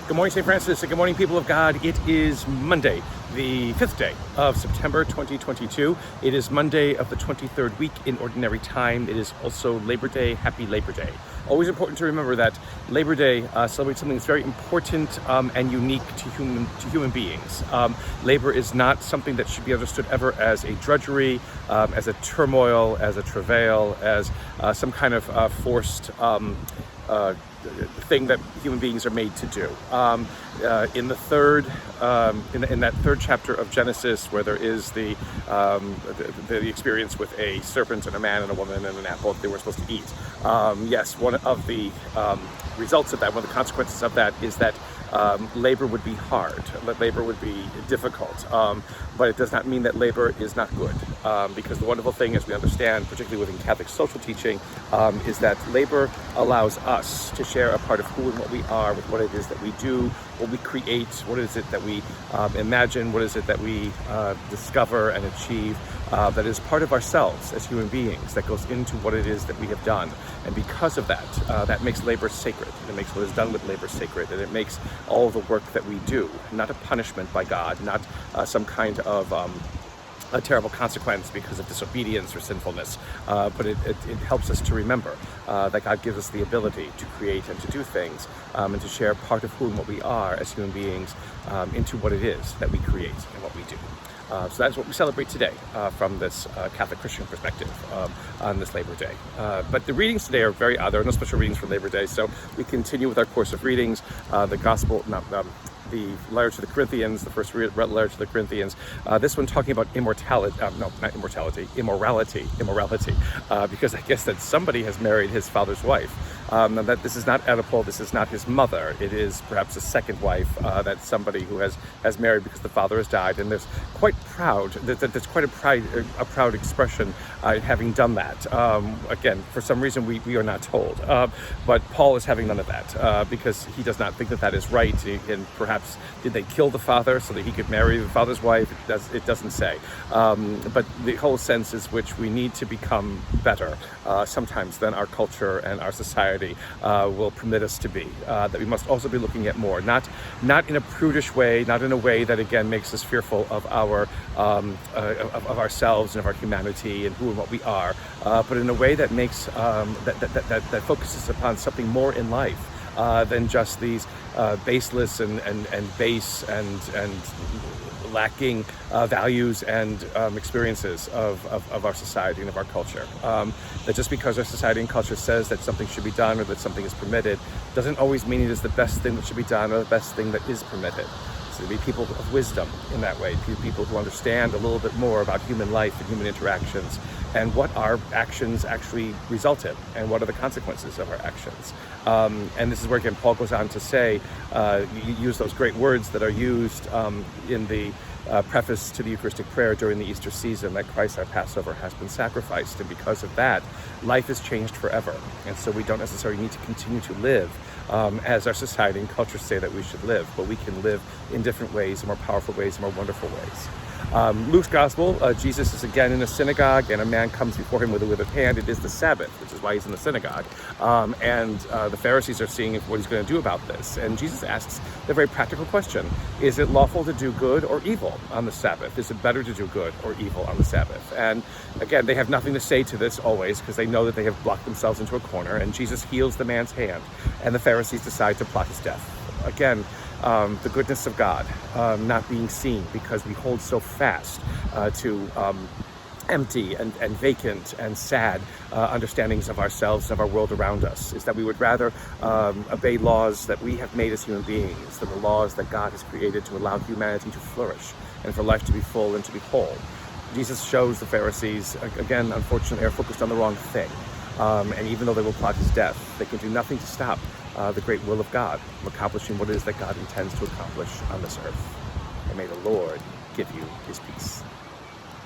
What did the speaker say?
Good morning, St. Francis, and good morning, people of God. It is Monday, the 5th day of September 2022. It is Monday of the 23rd week in Ordinary Time. It is also Labor Day. Happy Labor Day. Always important to remember that Labor Day celebrates something that's very important and unique to human beings. Labor is not something that should be understood ever as a drudgery, as a turmoil, as a travail, as some kind of forced thing that human beings are made to do. In that third chapter of Genesis, where there is the experience with a serpent and a man and a woman and an apple that they were supposed to eat. Yes, one of the results of that, one of the consequences of that, is that labor would be hard, that labor would be difficult, but it does not mean that labor is not good, because the wonderful thing, as we understand, particularly within Catholic social teaching, is that labor allows us to share a part of who and what we are with what it is that we do, what we create, what is it that we imagine, what is it that we discover and achieve, that is part of ourselves as human beings, that goes into what it is that we have done. And because of that, that makes labor sacred. It makes what is done with labor sacred, and it makes all the work that we do not a punishment by God, not some kind of a terrible consequence because of disobedience or sinfulness, but it helps us to remember that God gives us the ability to create and to do things, and to share part of who and what we are as human beings into what it is that we create and what we do. So that's what we celebrate today from this Catholic Christian perspective on this Labor Day. But the readings today are very odd. There are no special readings for Labor Day, so we continue with our course of readings. The letter to the Corinthians, the first letter to the Corinthians. This one talking about immorality, because I guess that somebody has married his father's wife. And that this is not Oedipal, this is not his mother. It is perhaps a second wife that somebody who has married because the father has died. And there's quite proud, there's quite a proud expression in having done that. Again, for some reason we are not told. But Paul is having none of that because he does not think that that is right. And perhaps did they kill the father so that he could marry the father's wife? It doesn't say. But the whole sense is which we need to become better sometimes than our culture and our society will permit us to be. That we must also be looking at more, not in a prudish way, not in a way that again makes us fearful of our of ourselves and of our humanity and who and what we are, but in a way that makes that focuses upon something more in life than just these baseless and base and lacking values and experiences of our society and of our culture. That just because our society and culture says that something should be done or that something is permitted doesn't always mean it is the best thing that should be done or the best thing that is permitted. So to be people of wisdom in that way, people who understand a little bit more about human life and human interactions and what our actions actually result in and what are the consequences of our actions. And this is where again Paul goes on to say, you use those great words that are used in the preface to the Eucharistic prayer during the Easter season, that Christ our Passover has been sacrificed, and because of that, life is changed forever. And so we don't necessarily need to continue to live as our society and culture say that we should live, but we can live in different ways, in more powerful ways, in more wonderful ways. Luke's Gospel, Jesus is again in a synagogue, and a man comes before him with a withered hand. It is the Sabbath, which is why he's in the synagogue. And the Pharisees are seeing what he's going to do about this. And Jesus asks the very practical question, is it lawful to do good or evil on the Sabbath? Is it better to do good or evil on the Sabbath? And again, they have nothing to say to this always, because they know that they have blocked themselves into a corner, and Jesus heals the man's hand, and the Pharisees decide to plot his death. Again, the goodness of God not being seen because we hold so fast to empty and vacant and sad understandings of ourselves and of our world around us, is that we would rather obey laws that we have made as human beings than the laws that God has created to allow humanity to flourish and for life to be full and to be whole. Jesus shows the Pharisees, again, unfortunately, are focused on the wrong thing. And even though they will plot his death, they can do nothing to stop the great will of God from accomplishing what it is that God intends to accomplish on this earth. And may the Lord give you his peace.